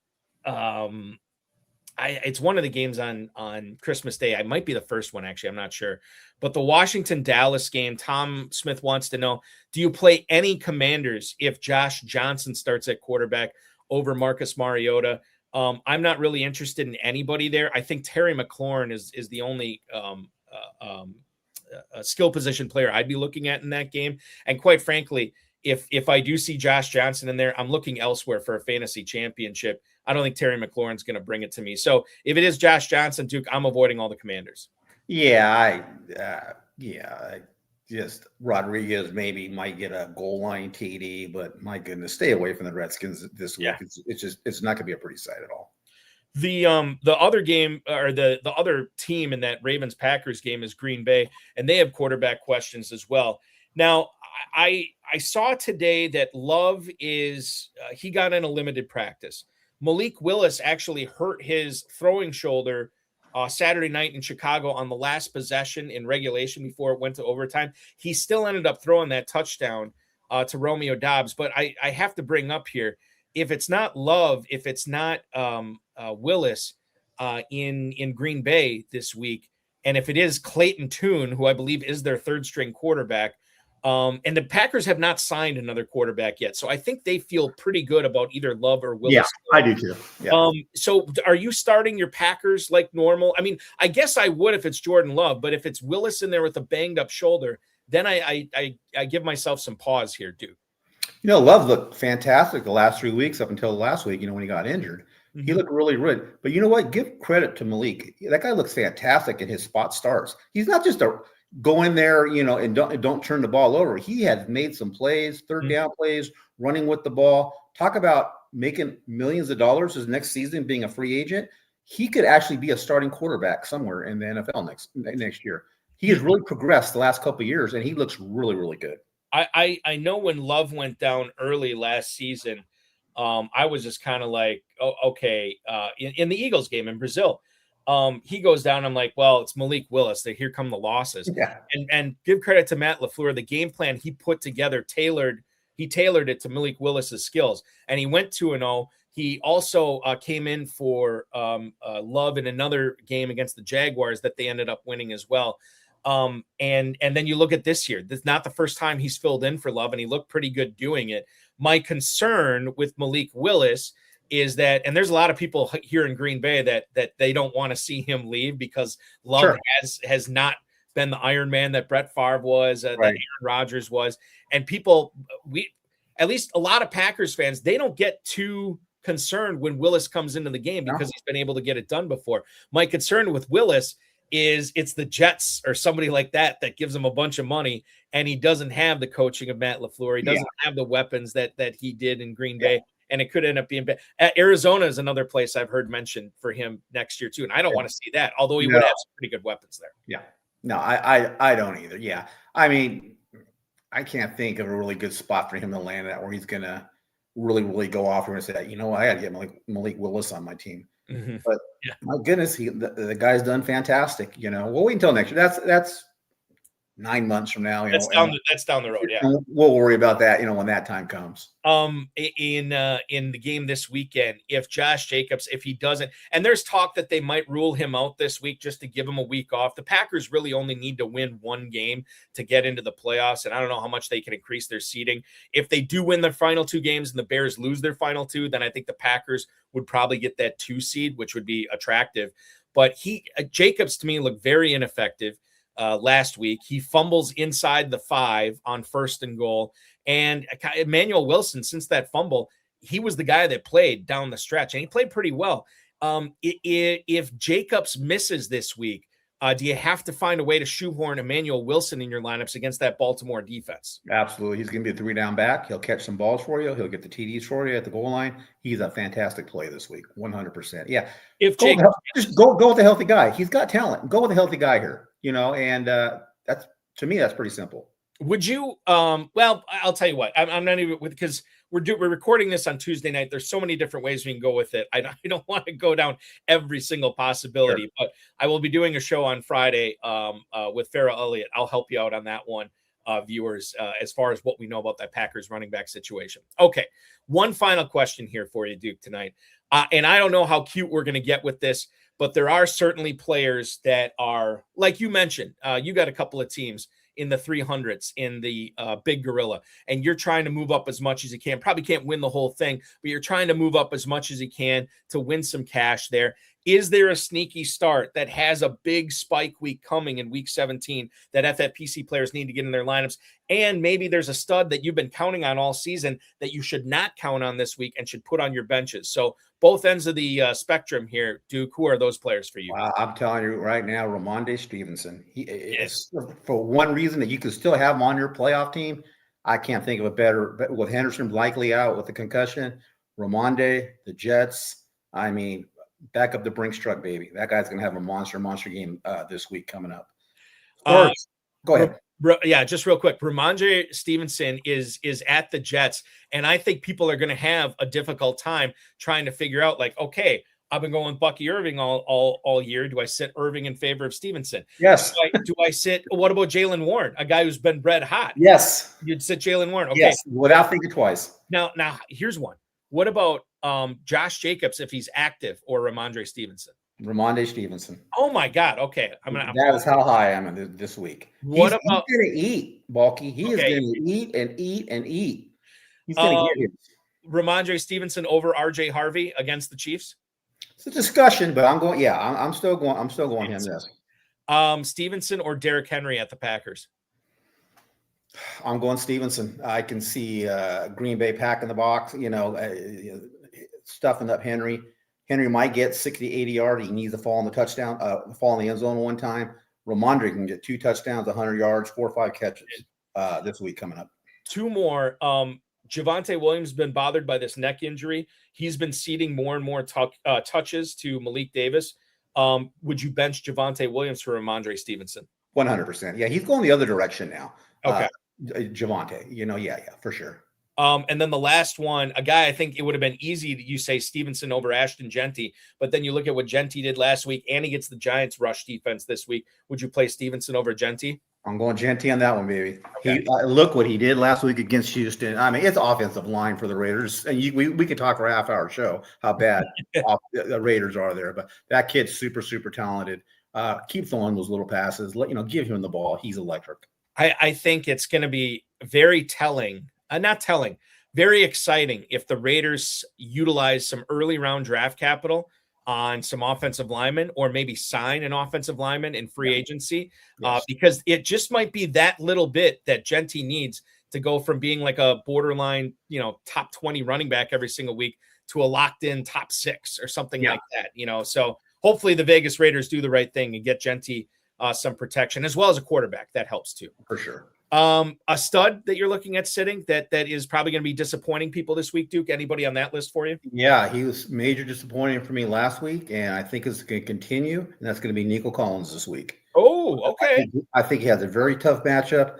it's one of the games on Christmas Day. I might be the first one, actually. I'm not sure. But the Washington-Dallas game, Tom Smith wants to know, do you play any Commanders if Josh Johnson starts at quarterback over Marcus Mariota? I'm not really interested in anybody there. I think Terry McLaurin is the only skill position player I'd be looking at in that game. And quite frankly, if I do see Josh Johnson in there, I'm looking elsewhere for a fantasy championship. I don't think Terry McLaurin's going to bring it to me. So if it is Josh Johnson, Duke, I'm avoiding all the Commanders. Yeah, just Rodriguez maybe might get a goal line TD, but my goodness, stay away from the Redskins this week. Yeah. It's not going to be a pretty sight at all. The other game, or the other team in that Ravens-Packers game, is Green Bay, and they have quarterback questions as well. Now, I saw today that Love he got in a limited practice. Malik Willis actually hurt his throwing shoulder Saturday night in Chicago on the last possession in regulation before it went to overtime. He still ended up throwing that touchdown to Romeo Doubs. But I have to bring up here, if it's not Love, if it's not Willis in Green Bay this week, and if it is Clayton Tune, who I believe is their third string quarterback, and the Packers have not signed another quarterback yet. So I think they feel pretty good about either Love or Willis. Yeah, I do too. Yeah. So are you starting your Packers like normal? I guess I would if it's Jordan Love, but if it's Willis in there with a banged up shoulder, then I give myself some pause here, Duke. Love looked fantastic the last 3 weeks up until last week, when he got injured. Mm-hmm. He looked really good. But you know what? Give credit to Malik. That guy looks fantastic in his spot starts. He's not just go in there, and don't turn the ball over. He has made some plays, third down plays, running with the ball. Talk about making millions of dollars his next season, being a free agent. He could actually be a starting quarterback somewhere in the NFL next year. He has really progressed the last couple of years, and he looks really, really good. I know when Love went down early last season, I was just kind of like, oh, okay, in the Eagles game in Brazil. He goes down. I'm like, well, it's Malik Willis. Here come the losses. Yeah. And give credit to Matt LaFleur. The game plan he put together, he tailored it to Malik Willis's skills, and he went 2-0. He also came in for Love in another game against the Jaguars that they ended up winning as well. And then you look at this year. This is not the first time he's filled in for Love, and he looked pretty good doing it. My concern with Malik Willis is that, and there's a lot of people here in Green Bay that they don't want to see him leave because Love has not been the Iron Man that Brett Favre was, that Aaron Rodgers was. And people, at least a lot of Packers fans, they don't get too concerned when Willis comes into the game because he's been able to get it done before. My concern with Willis is it's the Jets or somebody like that gives him a bunch of money, and he doesn't have the coaching of Matt LaFleur. He doesn't have the weapons that he did in Green Bay. And it could end up being bad. Arizona is another place I've heard mentioned for him next year too. And I don't want to see that, although he would have some pretty good weapons there. Yeah. No, I don't either. Yeah. I mean, I can't think of a really good spot for him to land at where he's going to really, really go off and say, you know what, I got to get Malik Willis on my team. Mm-hmm. But my goodness, the guy's done fantasc. We'll wait until next year. That's 9 months from now. That's down the road. Yeah, we'll worry about that. When that time comes. In the game this weekend, if Josh Jacobs, if he doesn't, and there's talk that they might rule him out this week just to give him a week off. The Packers really only need to win one game to get into the playoffs, and I don't know how much they can increase their seeding. If they do win their final two games and the Bears lose their final two, then I think the Packers would probably get that 2 seed, which would be attractive. But Jacobs to me looked very ineffective. Last week, he fumbles inside the 5 on 1st and goal. And Emmanuel Wilson, since that fumble, he was the guy that played down the stretch, and he played pretty well. If Jacobs misses this week, do you have to find a way to shoehorn Emmanuel Wilson in your lineups against that Baltimore defense? Absolutely. He's going to be a 3-down back. He'll catch some balls for you. He'll get the TDs for you at the goal line. He's a fantastic play this week, 100%. Yeah. Just go with the healthy guy. He's got talent. Go with a healthy guy here. And that's, to me, that's pretty simple. Would you, well, I'll tell you what, I'm not even because we're recording this on Tuesday night. There's so many different ways we can go with it. I don't want to go down every single possibility, but I will be doing a show on Friday with Farrah Elliott. I'll help you out on that one, viewers, as far as what we know about that Packers running back situation. Okay. One final question here for you, Duke, tonight. And I don't know how cute we're going to get with this, but there are certainly players that are, like you mentioned, you got a couple of teams in the 300s in the Big Gorilla, and you're trying to move up as much as you can. Probably can't win the whole thing, but you're trying to move up as much as you can to win some cash there. Is there a sneaky start that has a big spike week coming in week 17 that FFPC players need to get in their lineups? And maybe there's a stud that you've been counting on all season that you should not count on this week and should put on your benches. So both ends of the spectrum here, Duke, who are those players for you? I'm telling you right now, Ramondre Stevenson. He is, for one reason that you can still have him on your playoff team. I can't think of a better, with Henderson likely out with the concussion, Ramondre, the Jets. I mean, back up the Brinks truck, baby. That guy's going to have a monster game this week coming up. Go ahead. Yeah, just real quick. Ramondre Stevenson is at the Jets, and I think people are going to have a difficult time trying to figure out, like, okay, I've been going with Bucky Irving all year. Do I sit Irving in favor of Stevenson? Yes. Do I sit? What about Jaylen Warren, a guy who's been red hot? Yes. You'd sit Jaylen Warren. Okay. Yes, without thinking twice. Now, here's one. What about Josh Jacobs if he's active, or Ramondre Stevenson? Ramondre Stevenson. Oh my God. Okay. That is how high I am this week. He's going to eat, Balky. He is going to eat and eat and eat. He's going to get him. Ramondre Stevenson over RJ Harvey against the Chiefs. It's a discussion, but I'm going. Yeah, I'm still going. I'm still going him. Yes. Stevenson or Derrick Henry at the Packers? I'm going Stevenson. I can see Green Bay packing the box. Stuffing up Henry. Henry might get 60, 80 yards. He needs to fall in the end zone one time. Ramondre can get 2 touchdowns, 100 yards, 4 or 5 catches this week coming up. 2 more. Javonte Williams has been bothered by this neck injury. He's been ceding more and more touches to Malik Davis. Would you bench Javonte Williams for Ramondre Stevenson? 100%. Yeah, he's going the other direction now. Okay. Javonte, yeah, for sure. And then the last one, a guy I think it would have been easy that you say Stevenson over Ashton Genty, but then you look at what Genty did last week, and he gets the Giants rush defense this week. Would you play Stevenson over Genty? I'm going Genty on that one, baby. Okay. Look what he did last week against Houston. I mean, it's offensive line for the Raiders, and we could talk for a half-hour show how bad the Raiders are there. But that kid's super, super talented. Keep throwing those little passes. Give him the ball. He's electric. I think it's going to be very telling. Not telling, very exciting if the Raiders utilize some early round draft capital on some offensive linemen, or maybe sign an offensive lineman in free agency, because it just might be that little bit that Genty needs to go from being like a borderline, top 20 running back every single week to a locked in top 6 or something like that, So hopefully the Vegas Raiders do the right thing and get Genty some protection, as well as a quarterback. That helps too. For sure. A stud that you're looking at sitting that is probably going to be disappointing people this week, Duke. Anybody on that list for you? Yeah, he was major disappointing for me last week, and I think it's going to continue, and that's going to be Nico Collins this week. Oh, okay. I think he has a very tough matchup.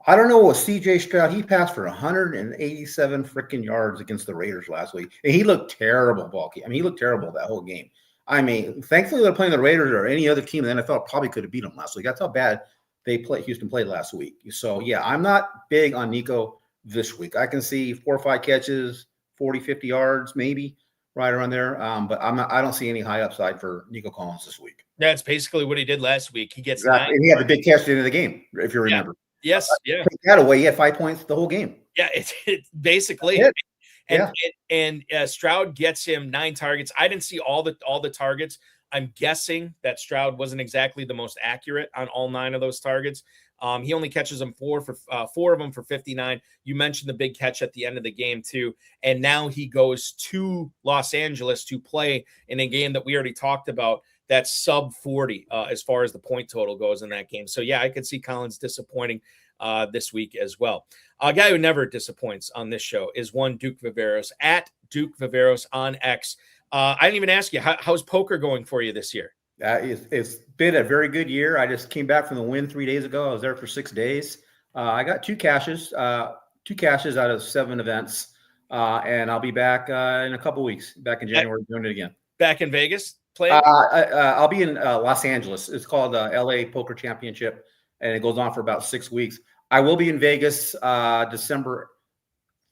I don't know what CJ Stroud, he passed for 187 freaking yards against the Raiders last week, and he looked terrible, Balky. I mean, he looked terrible that whole game. I mean, thankfully they're playing the Raiders, or any other team in the NFL probably could have beat them last week. That's how bad Houston played last week. So, yeah, I'm not big on Nico this week. I can see 4 or 5 catches, 40, 50 yards, maybe right around there. But I don't see any high upside for Nico Collins this week. That's basically what he did last week. He gets exactly. And he had the big catch at the end of the game, if you remember. Yes. Yeah. Take that away. He had 5 points the whole game. Yeah. It's basically And Stroud gets him 9 targets. I didn't see all the targets. I'm guessing that Stroud wasn't exactly the most accurate on all 9 of those targets. He only catches them 4 of them for 59. You mentioned the big catch at the end of the game too. And now he goes to Los Angeles to play in a game that we already talked about. That's sub 40 as far as the point total goes in that game. So yeah, I could see Collins disappointing this week as well. A guy who never disappoints on this show is one Duke Viveros, at Duke Viveros on X. I didn't even ask you, how's poker going for you this year? It's been a very good year. I just came back from the win 3 days ago. I was there for 6 days. I got 2 cashes out of 7 events. And I'll be back in a couple weeks, back in January, doing it again. Back in Vegas playing? I'll be in Los Angeles. It's called the LA Poker Championship, and it goes on for about 6 weeks. I will be in Vegas December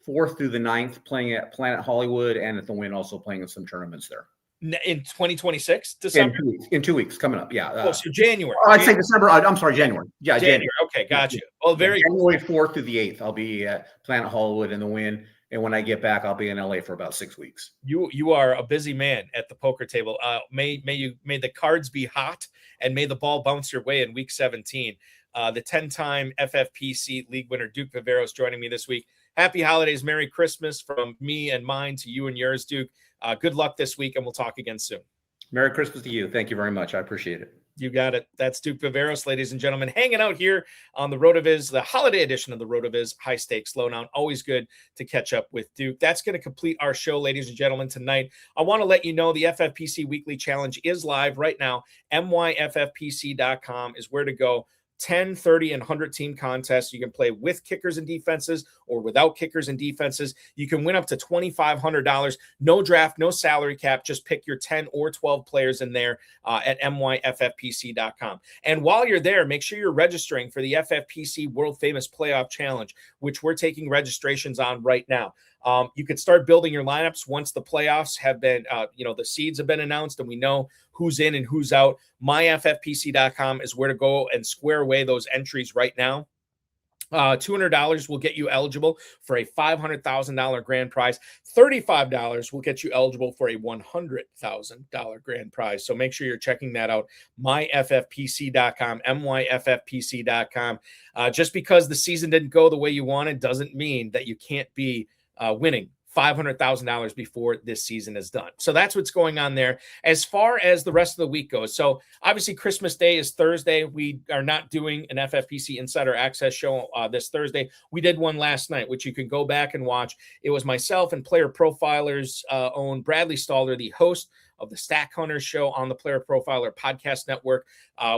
4th through the 9th, playing at Planet Hollywood, and at the Wynn, also playing in some tournaments there. In 2026, December? In 2 weeks coming up, yeah. So January. I'd say December. I'm sorry, January. Yeah, January. Okay, got you. Well, January 4th through the 8th, I'll be at Planet Hollywood and the Wynn. And when I get back, I'll be in LA for about 6 weeks. You are a busy man at the poker table. May the cards be hot, and may the ball bounce your way in week 17. The 10-time FFPC league winner Duke Viveros joining me this week. Happy holidays, Merry Christmas from me and mine to you and yours, Duke. Good luck this week, and we'll talk again soon. Merry Christmas to you. Thank you very much. I appreciate it. You got it. That's Duke Viveros, ladies and gentlemen, hanging out here on the RotoViz, the holiday edition of the RotoViz High-Stakes Lowdown. Always good to catch up with Duke. That's going to complete our show, ladies and gentlemen, tonight. I want to let you know the FFPC Weekly Challenge is live right now. myffpc.com is where to go. 10, 30, and 100 team contests. You can play with kickers and defenses or without kickers and defenses. You can win up to $2,500. No draft, no salary cap. Just pick your 10 or 12 players in there at myffpc.com. And while you're there, make sure you're registering for the FFPC World Famous Playoff Challenge, which we're taking registrations on right now. You could start building your lineups once the playoffs have been, the seeds have been announced and we know who's in and who's out. myffpc.com is where to go and square away those entries right now. $200 will get you eligible for a $500,000 grand prize. $35 will get you eligible for a $100,000 grand prize. So make sure you're checking that out. myffpc.com, myffpc.com. Just because the season didn't go the way you wanted doesn't mean that you can't be winning $500,000 before this season is done. So that's what's going on there. As far as the rest of the week goes, so obviously Christmas Day is Thursday. We are not doing an FFPC Insider Access show this Thursday. We did one last night, which you can go back and watch. It was myself and Player Profilers own Bradley Stalder, the host of the Stack Hunters show on the Player Profiler Podcast Network.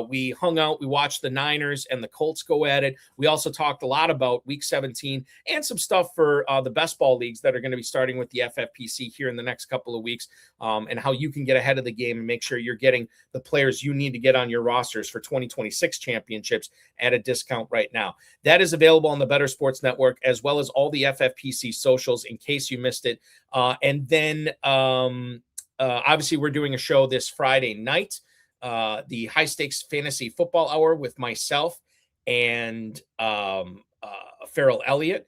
We hung out, we watched the Niners and the Colts go at it. We also talked a lot about Week 17 and some stuff for the Best Ball Leagues that are going to be starting with the FFPC here in the next couple of weeks, and how you can get ahead of the game and make sure you're getting the players you need to get on your rosters for 2026 championships at a discount right now. That is available on the Better Sports Network, as well as all the FFPC socials in case you missed it. And then obviously we're doing a show this Friday night, the High Stakes Fantasy Football Hour with myself and Farrell Elliott,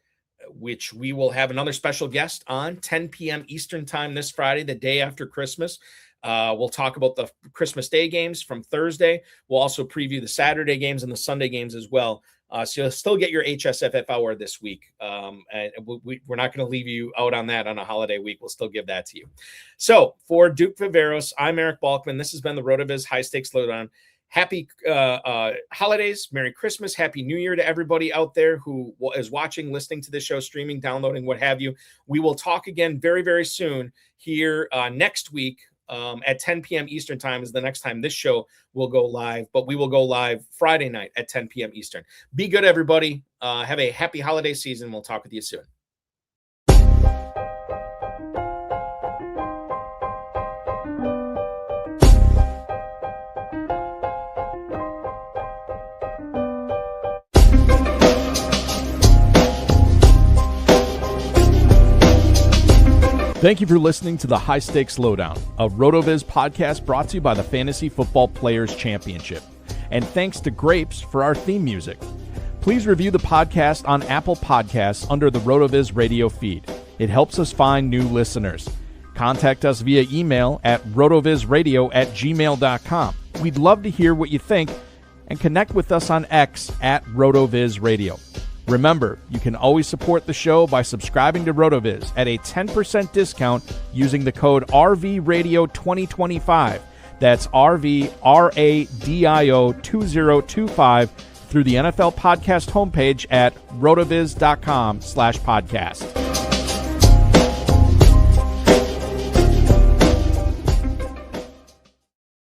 which we will have another special guest on 10 p.m. Eastern time this Friday, the day after Christmas. We'll talk about the Christmas Day games from Thursday. We'll also preview the Saturday games and the Sunday games as well. So you'll still get your HSFF hour this week. And we're not going to leave you out on that on a holiday week. We'll still give that to you. So for Duke Viveros, I'm Eric Balkman. This has been the RotoViz High-Stakes Lowdown. Happy holidays, Merry Christmas, Happy New Year to everybody out there who is watching, listening to this show, streaming, downloading, what have you. We will talk again very, very soon here next week. At 10 p.m. Eastern time is the next time this show will go live, but we will go live Friday night at 10 p.m. Eastern. Be good, everybody. Have a happy holiday season. We'll talk with you soon. Thank you for listening to the High Stakes Lowdown, a RotoViz podcast brought to you by the Fantasy Football Players Championship. And thanks to Grapes for our theme music. Please review the podcast on Apple Podcasts under the RotoViz radio feed. It helps us find new listeners. Contact us via email at rotovizradio@gmail.com. We'd love to hear what you think, and connect with us on X at RotoVizRadio. Remember, you can always support the show by subscribing to RotoViz at a 10% discount using the code RVRadio2025. That's RVRADIO2025 through the NFL Podcast homepage at rotoviz.com/podcast.